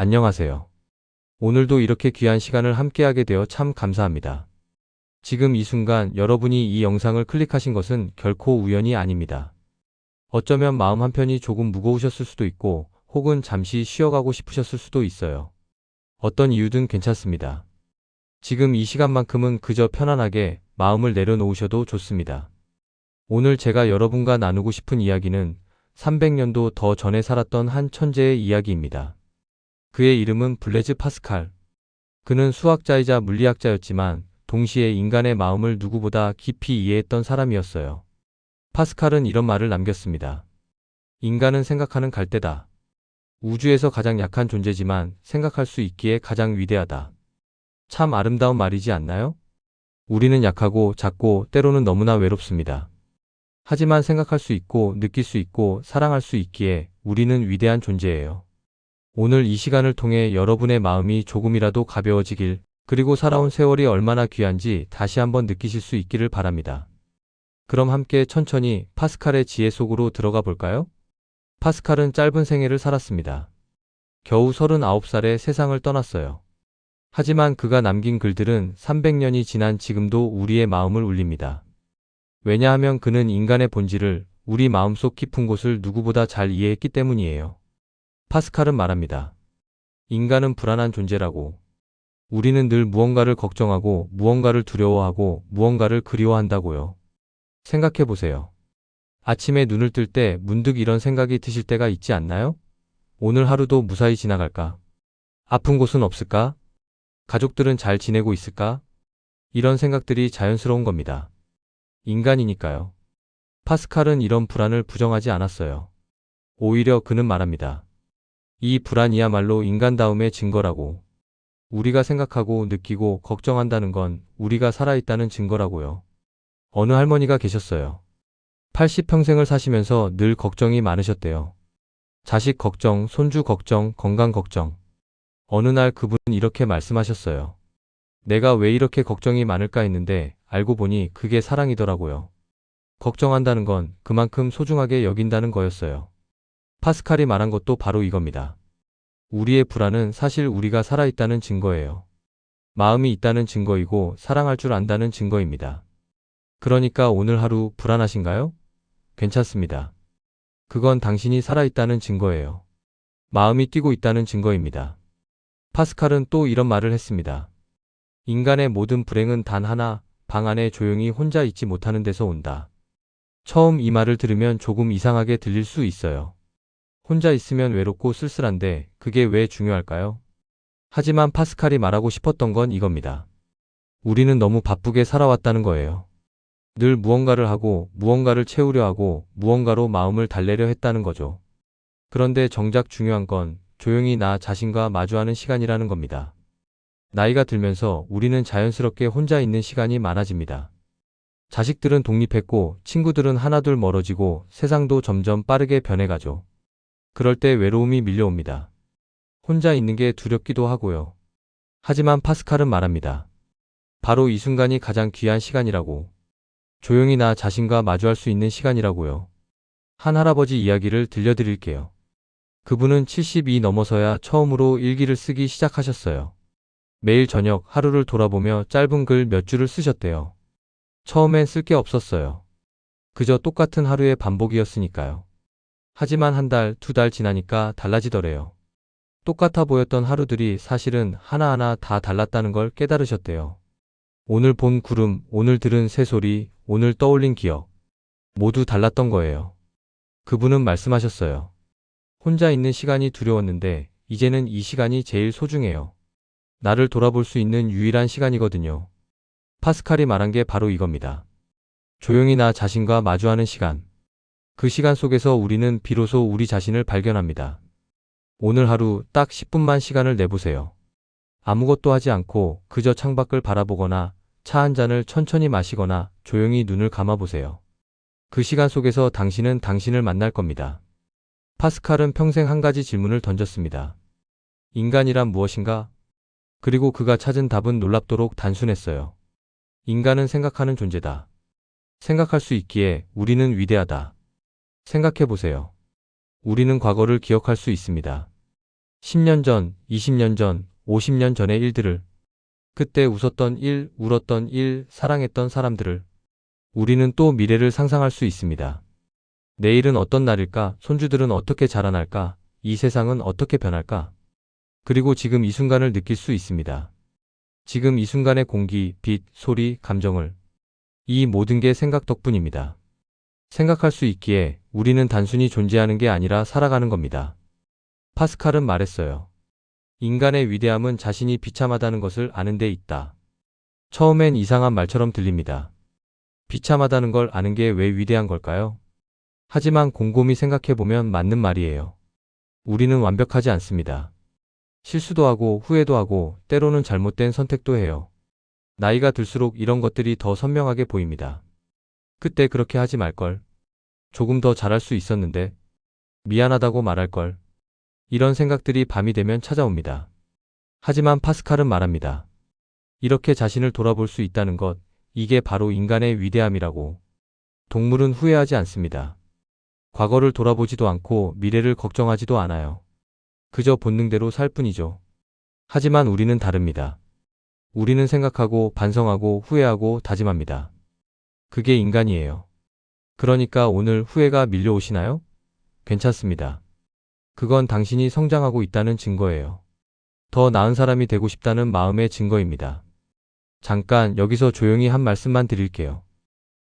안녕하세요. 오늘도 이렇게 귀한 시간을 함께하게 되어 참 감사합니다. 지금 이 순간 여러분이 이 영상을 클릭하신 것은 결코 우연이 아닙니다. 어쩌면 마음 한편이 조금 무거우셨을 수도 있고 혹은 잠시 쉬어가고 싶으셨을 수도 있어요. 어떤 이유든 괜찮습니다. 지금 이 시간만큼은 그저 편안하게 마음을 내려놓으셔도 좋습니다. 오늘 제가 여러분과 나누고 싶은 이야기는 300년도 더 전에 살았던 한 천재의 이야기입니다. 그의 이름은 블레즈 파스칼. 그는 수학자이자 물리학자였지만 동시에 인간의 마음을 누구보다 깊이 이해했던 사람이었어요. 파스칼은 이런 말을 남겼습니다. 인간은 생각하는 갈대다. 우주에서 가장 약한 존재지만 생각할 수 있기에 가장 위대하다. 참 아름다운 말이지 않나요? 우리는 약하고 작고 때로는 너무나 외롭습니다. 하지만 생각할 수 있고 느낄 수 있고 사랑할 수 있기에 우리는 위대한 존재예요. 오늘 이 시간을 통해 여러분의 마음이 조금이라도 가벼워지길, 그리고 살아온 세월이 얼마나 귀한지 다시 한번 느끼실 수 있기를 바랍니다. 그럼 함께 천천히 파스칼의 지혜 속으로 들어가 볼까요? 파스칼은 짧은 생애를 살았습니다. 겨우 39살에 세상을 떠났어요. 하지만 그가 남긴 글들은 300년이 지난 지금도 우리의 마음을 울립니다. 왜냐하면 그는 인간의 본질을, 우리 마음속 깊은 곳을 누구보다 잘 이해했기 때문이에요. 파스칼은 말합니다. 인간은 불안한 존재라고. 우리는 늘 무언가를 걱정하고 무언가를 두려워하고 무언가를 그리워한다고요. 생각해 보세요. 아침에 눈을 뜰 때 문득 이런 생각이 드실 때가 있지 않나요? 오늘 하루도 무사히 지나갈까? 아픈 곳은 없을까? 가족들은 잘 지내고 있을까? 이런 생각들이 자연스러운 겁니다. 인간이니까요. 파스칼은 이런 불안을 부정하지 않았어요. 오히려 그는 말합니다. 이 불안이야말로 인간다움의 증거라고. 우리가 생각하고 느끼고 걱정한다는 건 우리가 살아있다는 증거라고요. 어느 할머니가 계셨어요. 80평생을 사시면서 늘 걱정이 많으셨대요. 자식 걱정, 손주 걱정, 건강 걱정. 어느 날 그분은 이렇게 말씀하셨어요. 내가 왜 이렇게 걱정이 많을까 했는데 알고 보니 그게 사랑이더라고요. 걱정한다는 건 그만큼 소중하게 여긴다는 거였어요. 파스칼이 말한 것도 바로 이겁니다. 우리의 불안은 사실 우리가 살아있다는 증거예요. 마음이 있다는 증거이고 사랑할 줄 안다는 증거입니다. 그러니까 오늘 하루 불안하신가요? 괜찮습니다. 그건 당신이 살아있다는 증거예요. 마음이 뛰고 있다는 증거입니다. 파스칼은 또 이런 말을 했습니다. 인간의 모든 불행은 단 하나, 방 안에 조용히 혼자 있지 못하는 데서 온다. 처음 이 말을 들으면 조금 이상하게 들릴 수 있어요. 혼자 있으면 외롭고 쓸쓸한데 그게 왜 중요할까요? 하지만 파스칼이 말하고 싶었던 건 이겁니다. 우리는 너무 바쁘게 살아왔다는 거예요. 늘 무언가를 하고 무언가를 채우려 하고 무언가로 마음을 달래려 했다는 거죠. 그런데 정작 중요한 건 조용히 나 자신과 마주하는 시간이라는 겁니다. 나이가 들면서 우리는 자연스럽게 혼자 있는 시간이 많아집니다. 자식들은 독립했고 친구들은 하나둘 멀어지고 세상도 점점 빠르게 변해가죠. 그럴 때 외로움이 밀려옵니다. 혼자 있는 게 두렵기도 하고요. 하지만 파스칼은 말합니다. 바로 이 순간이 가장 귀한 시간이라고. 조용히 나 자신과 마주할 수 있는 시간이라고요. 한 할아버지 이야기를 들려드릴게요. 그분은 70이 넘어서야 처음으로 일기를 쓰기 시작하셨어요. 매일 저녁 하루를 돌아보며 짧은 글 몇 줄을 쓰셨대요. 처음엔 쓸 게 없었어요. 그저 똑같은 하루의 반복이었으니까요. 하지만 한 달, 두 달 지나니까 달라지더래요. 똑같아 보였던 하루들이 사실은 하나하나 다 달랐다는 걸 깨달으셨대요. 오늘 본 구름, 오늘 들은 새소리, 오늘 떠올린 기억. 모두 달랐던 거예요. 그분은 말씀하셨어요. 혼자 있는 시간이 두려웠는데 이제는 이 시간이 제일 소중해요. 나를 돌아볼 수 있는 유일한 시간이거든요. 파스칼이 말한 게 바로 이겁니다. 조용히 나 자신과 마주하는 시간. 그 시간 속에서 우리는 비로소 우리 자신을 발견합니다. 오늘 하루 딱 10분만 시간을 내보세요. 아무것도 하지 않고 그저 창밖을 바라보거나 차 한 잔을 천천히 마시거나 조용히 눈을 감아보세요. 그 시간 속에서 당신은 당신을 만날 겁니다. 파스칼은 평생 한 가지 질문을 던졌습니다. 인간이란 무엇인가? 그리고 그가 찾은 답은 놀랍도록 단순했어요. 인간은 생각하는 존재다. 생각할 수 있기에 우리는 위대하다. 생각해 보세요. 우리는 과거를 기억할 수 있습니다. 10년 전, 20년 전, 50년 전의 일들을, 그때 웃었던 일, 울었던 일, 사랑했던 사람들을, 우리는 또 미래를 상상할 수 있습니다. 내일은 어떤 날일까? 손주들은 어떻게 자라날까? 이 세상은 어떻게 변할까? 그리고 지금 이 순간을 느낄 수 있습니다. 지금 이 순간의 공기, 빛, 소리, 감정을, 이 모든 게 생각 덕분입니다. 생각할 수 있기에 우리는 단순히 존재하는 게 아니라 살아가는 겁니다. 파스칼은 말했어요. 인간의 위대함은 자신이 비참하다는 것을 아는 데 있다. 처음엔 이상한 말처럼 들립니다. 비참하다는 걸 아는 게 왜 위대한 걸까요? 하지만 곰곰이 생각해보면 맞는 말이에요. 우리는 완벽하지 않습니다. 실수도 하고 후회도 하고 때로는 잘못된 선택도 해요. 나이가 들수록 이런 것들이 더 선명하게 보입니다. 그때 그렇게 하지 말걸. 조금 더 잘할 수 있었는데. 미안하다고 말할걸. 이런 생각들이 밤이 되면 찾아옵니다. 하지만 파스칼은 말합니다. 이렇게 자신을 돌아볼 수 있다는 것, 이게 바로 인간의 위대함이라고. 동물은 후회하지 않습니다. 과거를 돌아보지도 않고 미래를 걱정하지도 않아요. 그저 본능대로 살 뿐이죠. 하지만 우리는 다릅니다. 우리는 생각하고 반성하고 후회하고 다짐합니다. 그게 인간이에요. 그러니까 오늘 후회가 밀려오시나요? 괜찮습니다. 그건 당신이 성장하고 있다는 증거예요. 더 나은 사람이 되고 싶다는 마음의 증거입니다. 잠깐 여기서 조용히 한 말씀만 드릴게요.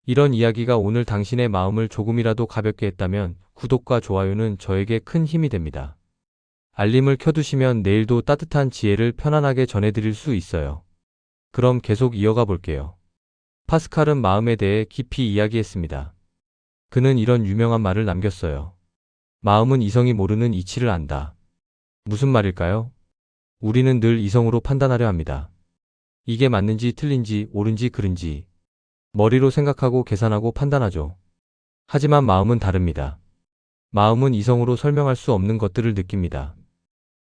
이런 이야기가 오늘 당신의 마음을 조금이라도 가볍게 했다면 구독과 좋아요는 저에게 큰 힘이 됩니다. 알림을 켜두시면 내일도 따뜻한 지혜를 편안하게 전해드릴 수 있어요. 그럼 계속 이어가 볼게요. 파스칼은 마음에 대해 깊이 이야기했습니다. 그는 이런 유명한 말을 남겼어요. 마음은 이성이 모르는 이치를 안다. 무슨 말일까요? 우리는 늘 이성으로 판단하려 합니다. 이게 맞는지 틀린지 옳은지 그른지 머리로 생각하고 계산하고 판단하죠. 하지만 마음은 다릅니다. 마음은 이성으로 설명할 수 없는 것들을 느낍니다.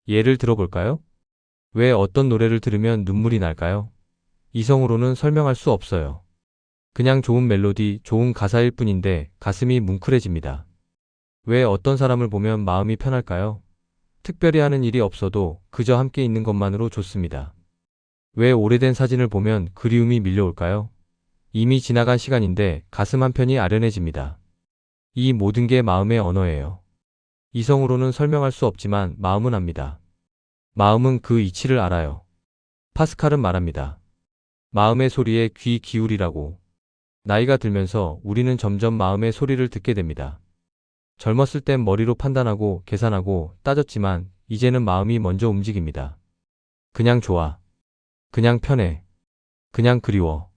예를 들어볼까요? 왜 어떤 노래를 들으면 눈물이 날까요? 이성으로는 설명할 수 없어요. 그냥 좋은 멜로디, 좋은 가사일 뿐인데 가슴이 뭉클해집니다. 왜 어떤 사람을 보면 마음이 편할까요? 특별히 하는 일이 없어도 그저 함께 있는 것만으로 좋습니다. 왜 오래된 사진을 보면 그리움이 밀려올까요? 이미 지나간 시간인데 가슴 한편이 아련해집니다. 이 모든 게 마음의 언어예요. 이성으로는 설명할 수 없지만 마음은 압니다. 마음은 그 이치를 알아요. 파스칼은 말합니다. 마음의 소리에 귀 기울이라고. 나이가 들면서 우리는 점점 마음의 소리를 듣게 됩니다. 젊었을 땐 머리로 판단하고 계산하고 따졌지만 이제는 마음이 먼저 움직입니다. 그냥 좋아. 그냥 편해. 그냥 그리워.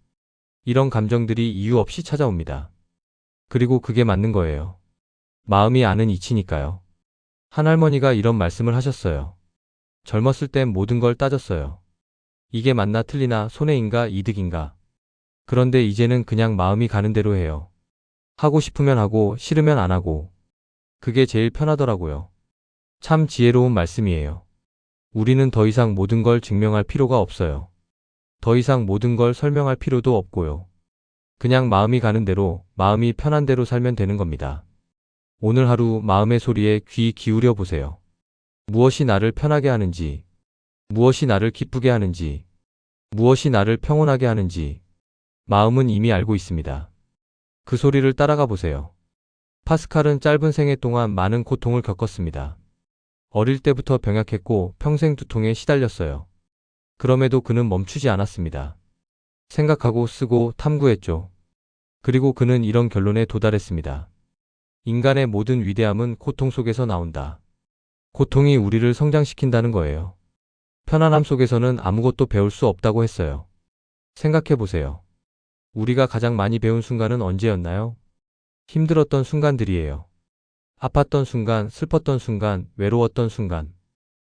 이런 감정들이 이유 없이 찾아옵니다. 그리고 그게 맞는 거예요. 마음이 아는 이치니까요. 한 할머니가 이런 말씀을 하셨어요. 젊었을 땐 모든 걸 따졌어요. 이게 맞나 틀리나 손해인가 이득인가. 그런데 이제는 그냥 마음이 가는 대로 해요. 하고 싶으면 하고 싫으면 안 하고. 그게 제일 편하더라고요. 참 지혜로운 말씀이에요. 우리는 더 이상 모든 걸 증명할 필요가 없어요. 더 이상 모든 걸 설명할 필요도 없고요. 그냥 마음이 가는 대로, 마음이 편한 대로 살면 되는 겁니다. 오늘 하루 마음의 소리에 귀 기울여 보세요. 무엇이 나를 편하게 하는지, 무엇이 나를 기쁘게 하는지, 무엇이 나를 평온하게 하는지, 마음은 이미 알고 있습니다. 그 소리를 따라가 보세요. 파스칼은 짧은 생애 동안 많은 고통을 겪었습니다. 어릴 때부터 병약했고 평생 두통에 시달렸어요. 그럼에도 그는 멈추지 않았습니다. 생각하고 쓰고 탐구했죠. 그리고 그는 이런 결론에 도달했습니다. 인간의 모든 위대함은 고통 속에서 나온다. 고통이 우리를 성장시킨다는 거예요. 편안함 속에서는 아무것도 배울 수 없다고 했어요. 생각해 보세요. 우리가 가장 많이 배운 순간은 언제였나요? 힘들었던 순간들이에요. 아팠던 순간, 슬펐던 순간, 외로웠던 순간.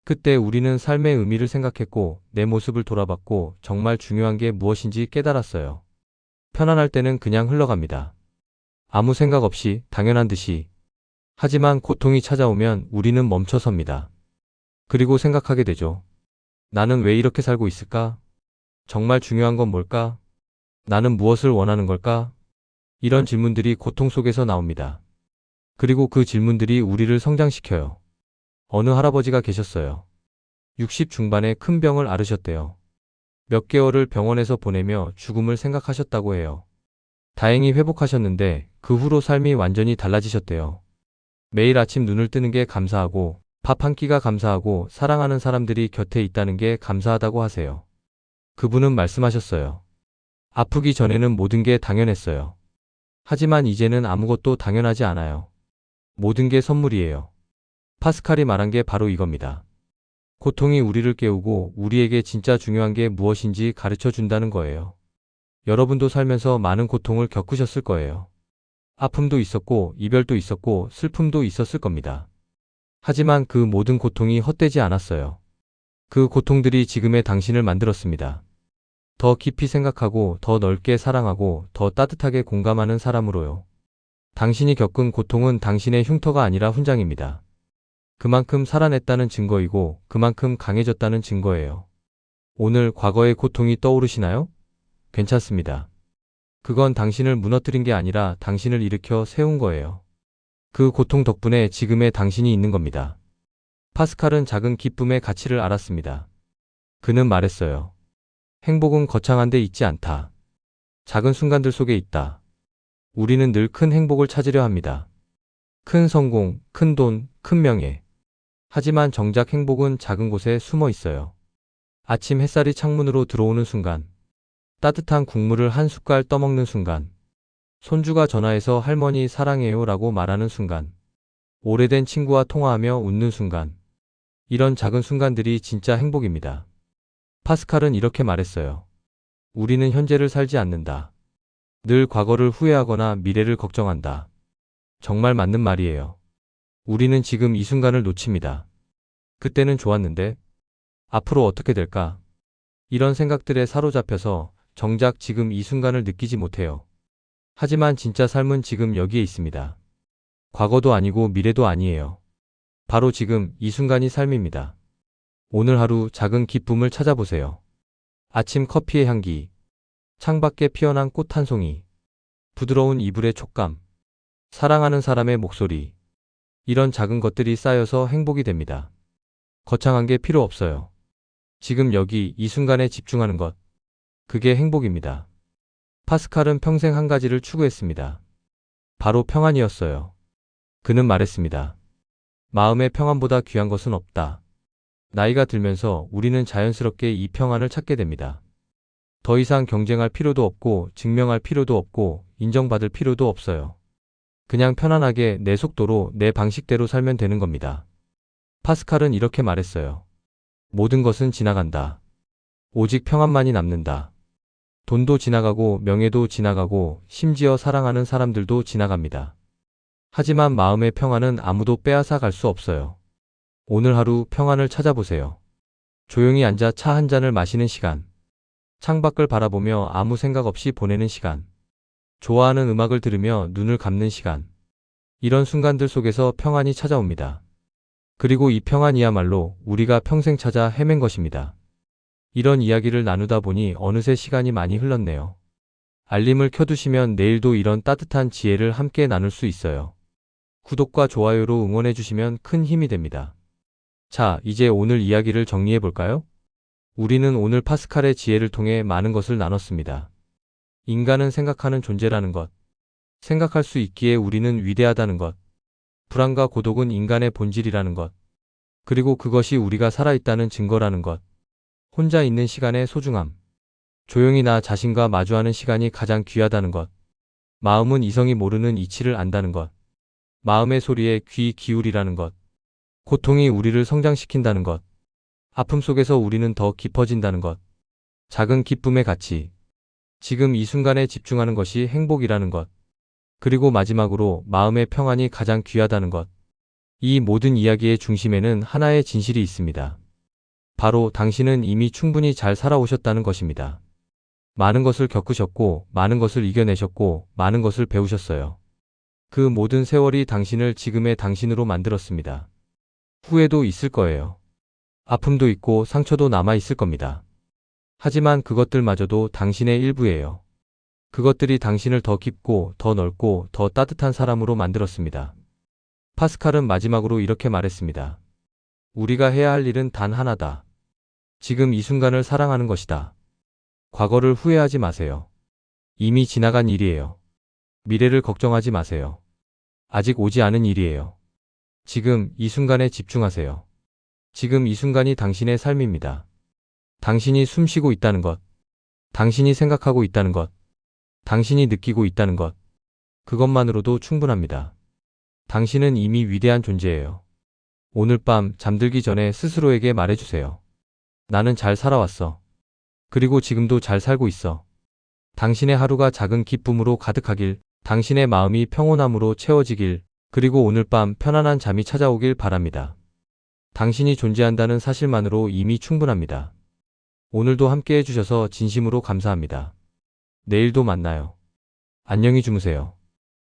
그때 우리는 삶의 의미를 생각했고 내 모습을 돌아봤고 정말 중요한 게 무엇인지 깨달았어요. 편안할 때는 그냥 흘러갑니다. 아무 생각 없이 당연한 듯이. 하지만 고통이 찾아오면 우리는 멈춰섭니다. 그리고 생각하게 되죠. 나는 왜 이렇게 살고 있을까? 정말 중요한 건 뭘까? 나는 무엇을 원하는 걸까? 이런 질문들이 고통 속에서 나옵니다. 그리고 그 질문들이 우리를 성장시켜요. 어느 할아버지가 계셨어요. 60 중반에 큰 병을 앓으셨대요. 몇 개월을 병원에서 보내며 죽음을 생각하셨다고 해요. 다행히 회복하셨는데 그 후로 삶이 완전히 달라지셨대요. 매일 아침 눈을 뜨는 게 감사하고 밥 한 끼가 감사하고 사랑하는 사람들이 곁에 있다는 게 감사하다고 하세요. 그분은 말씀하셨어요. 아프기 전에는 모든 게 당연했어요. 하지만 이제는 아무것도 당연하지 않아요. 모든 게 선물이에요. 파스칼이 말한 게 바로 이겁니다. 고통이 우리를 깨우고 우리에게 진짜 중요한 게 무엇인지 가르쳐 준다는 거예요. 여러분도 살면서 많은 고통을 겪으셨을 거예요. 아픔도 있었고, 이별도 있었고, 슬픔도 있었을 겁니다. 하지만 그 모든 고통이 헛되지 않았어요. 그 고통들이 지금의 당신을 만들었습니다. 더 깊이 생각하고, 더 넓게 사랑하고, 더 따뜻하게 공감하는 사람으로요. 당신이 겪은 고통은 당신의 흉터가 아니라 훈장입니다. 그만큼 살아냈다는 증거이고, 그만큼 강해졌다는 증거예요. 오늘 과거의 고통이 떠오르시나요? 괜찮습니다. 그건 당신을 무너뜨린 게 아니라 당신을 일으켜 세운 거예요. 그 고통 덕분에 지금의 당신이 있는 겁니다. 파스칼은 작은 기쁨의 가치를 알았습니다. 그는 말했어요. 행복은 거창한 데 있지 않다. 작은 순간들 속에 있다. 우리는 늘 큰 행복을 찾으려 합니다. 큰 성공, 큰 돈, 큰 명예. 하지만 정작 행복은 작은 곳에 숨어 있어요. 아침 햇살이 창문으로 들어오는 순간, 따뜻한 국물을 한 숟갈 떠먹는 순간, 손주가 전화해서 할머니 사랑해요 라고 말하는 순간, 오래된 친구와 통화하며 웃는 순간, 이런 작은 순간들이 진짜 행복입니다. 파스칼은 이렇게 말했어요. 우리는 현재를 살지 않는다. 늘 과거를 후회하거나 미래를 걱정한다. 정말 맞는 말이에요. 우리는 지금 이 순간을 놓칩니다. 그때는 좋았는데, 앞으로 어떻게 될까? 이런 생각들에 사로잡혀서 정작 지금 이 순간을 느끼지 못해요. 하지만 진짜 삶은 지금 여기에 있습니다. 과거도 아니고 미래도 아니에요. 바로 지금 이 순간이 삶입니다. 오늘 하루 작은 기쁨을 찾아보세요. 아침 커피의 향기, 창밖에 피어난 꽃 한 송이, 부드러운 이불의 촉감, 사랑하는 사람의 목소리. 이런 작은 것들이 쌓여서 행복이 됩니다. 거창한 게 필요 없어요. 지금 여기 이 순간에 집중하는 것. 그게 행복입니다. 파스칼은 평생 한 가지를 추구했습니다. 바로 평안이었어요. 그는 말했습니다. 마음의 평안보다 귀한 것은 없다. 나이가 들면서 우리는 자연스럽게 이 평안을 찾게 됩니다. 더 이상 경쟁할 필요도 없고 증명할 필요도 없고 인정받을 필요도 없어요. 그냥 편안하게 내 속도로 내 방식대로 살면 되는 겁니다. 파스칼은 이렇게 말했어요. 모든 것은 지나간다. 오직 평안만이 남는다. 돈도 지나가고 명예도 지나가고 심지어 사랑하는 사람들도 지나갑니다. 하지만 마음의 평안은 아무도 빼앗아 갈 수 없어요. 오늘 하루 평안을 찾아보세요. 조용히 앉아 차 한 잔을 마시는 시간. 창밖을 바라보며 아무 생각 없이 보내는 시간. 좋아하는 음악을 들으며 눈을 감는 시간. 이런 순간들 속에서 평안이 찾아옵니다. 그리고 이 평안이야말로 우리가 평생 찾아 헤맨 것입니다. 이런 이야기를 나누다 보니 어느새 시간이 많이 흘렀네요. 알림을 켜두시면 내일도 이런 따뜻한 지혜를 함께 나눌 수 있어요. 구독과 좋아요로 응원해주시면 큰 힘이 됩니다. 자, 이제 오늘 이야기를 정리해 볼까요? 우리는 오늘 파스칼의 지혜를 통해 많은 것을 나눴습니다. 인간은 생각하는 존재라는 것. 생각할 수 있기에 우리는 위대하다는 것. 불안과 고독은 인간의 본질이라는 것. 그리고 그것이 우리가 살아있다는 증거라는 것. 혼자 있는 시간의 소중함. 조용히 나 자신과 마주하는 시간이 가장 귀하다는 것. 마음은 이성이 모르는 이치를 안다는 것. 마음의 소리에 귀 기울이라는 것. 고통이 우리를 성장시킨다는 것. 아픔 속에서 우리는 더 깊어진다는 것. 작은 기쁨의 가치. 지금 이 순간에 집중하는 것이 행복이라는 것. 그리고 마지막으로 마음의 평안이 가장 귀하다는 것. 이 모든 이야기의 중심에는 하나의 진실이 있습니다. 바로 당신은 이미 충분히 잘 살아오셨다는 것입니다. 많은 것을 겪으셨고, 많은 것을 이겨내셨고, 많은 것을 배우셨어요. 그 모든 세월이 당신을 지금의 당신으로 만들었습니다. 후회도 있을 거예요. 아픔도 있고 상처도 남아 있을 겁니다. 하지만 그것들마저도 당신의 일부예요. 그것들이 당신을 더 깊고, 더 넓고, 더 따뜻한 사람으로 만들었습니다. 파스칼은 마지막으로 이렇게 말했습니다. 우리가 해야 할 일은 단 하나다. 지금 이 순간을 사랑하는 것이다. 과거를 후회하지 마세요. 이미 지나간 일이에요. 미래를 걱정하지 마세요. 아직 오지 않은 일이에요. 지금 이 순간에 집중하세요. 지금 이 순간이 당신의 삶입니다. 당신이 숨 쉬고 있다는 것, 당신이 생각하고 있다는 것, 당신이 느끼고 있다는 것, 그것만으로도 충분합니다. 당신은 이미 위대한 존재예요. 오늘 밤 잠들기 전에 스스로에게 말해주세요. 나는 잘 살아왔어. 그리고 지금도 잘 살고 있어. 당신의 하루가 작은 기쁨으로 가득하길, 당신의 마음이 평온함으로 채워지길, 그리고 오늘 밤 편안한 잠이 찾아오길 바랍니다. 당신이 존재한다는 사실만으로 이미 충분합니다. 오늘도 함께 해주셔서 진심으로 감사합니다. 내일도 만나요. 안녕히 주무세요.